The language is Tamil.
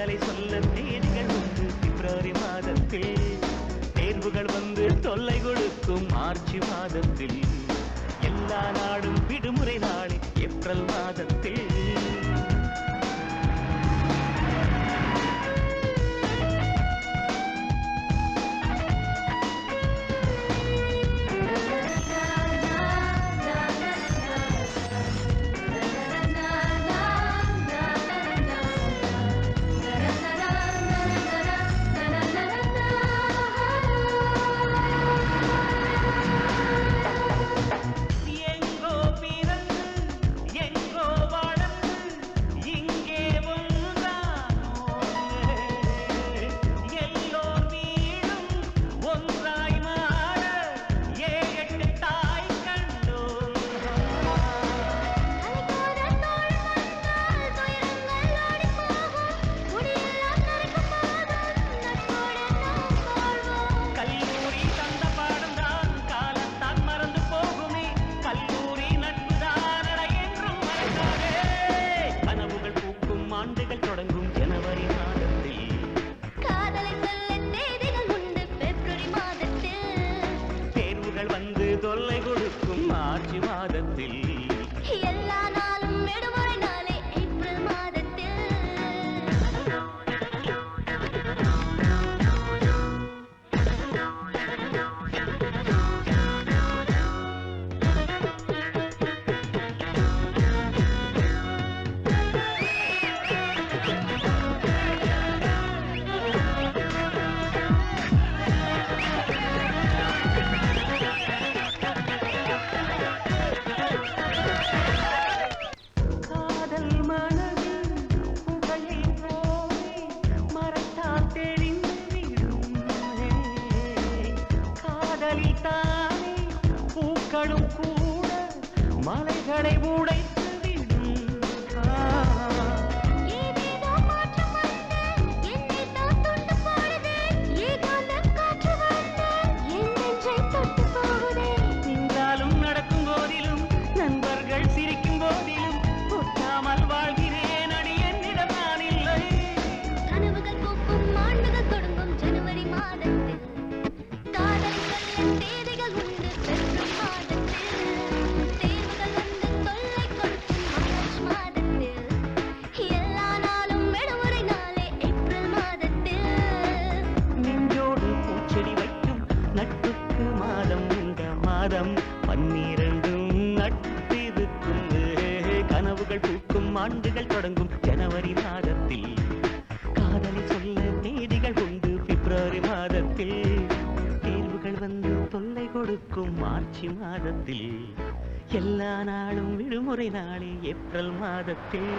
காதலை சொல்ல தேதிகள் உண்டு பிப்ரவரி மாதத்தில், தேர்வுகள் வந்து தொல்லை கொடுக்கும் மார்ச் மாதத்தில், எல்லா நாடும் விடுமுறை நாளே ஏப்ரல் மாதத்தில். ஆண்டுகள் தொடங்கும் ஜனவரி மாதத்தில், காதலை சொல்ல தேதிகள் உண்டு பிப்ரவரி மாதத்தில், தேர்வுகள் வந்து தொல்லை கொடுக்கும் மார்ச் மாதத்தில், எல்லா நாளும் விடுமுறை நாளே ஏப்ரல் மாதத்தில். பூக்களும் கூட மலைகளை உடைத்து விடும். ஏதேதோ மாற்றம் வந்து என்னை தான் தொட்டு போடுதே, ஏகாந்த காற்று வந்து என் நெஞ்சை தொட்டு போகுதே. நின்றாலும் நடக்கும் போதிலும் நண்பர்கள் சிரிக்கும் போதிலும் ஒட்டாமல் வாழ்கிறேன் அடி, என்னிடம் நான் இல்லை. கனவுகள் பூக்கும் ஆண்டுகள் தொடங்கும் ஜனவரி மாதத்தில், காதலை சொல்ல தேதிகள் உண்டு பிப்ரவரி மாதத்தில், தேர்வுகள் வந்து தொல்லை கொடுக்கும் மார்ச் மாதத்தில், எல்லா நாளும் விடுமுறை நாளே ஏப்ரல் மாதத்தில். நெஞ்சோடு பூச்செடி வைக்கும் நட்புக்கு மாதம் இந்த மாதம் 12 நட்பிருக்கும். கனவுகள் பூக்கும் ஆண்டுகள் தொடங்கும் ஜனவரி மாதத்தில், காதலை சொல்ல தேதிகள் உண்டு பிப்ரவரி மாதத்தில், தேர்வுகள் வந்து தொல்லை கொடுக்கும் மார்ச் மாதத்தில், எல்லா நாளும் விடுமுறை நாளே ஏப்ரல் மாதத்தில்.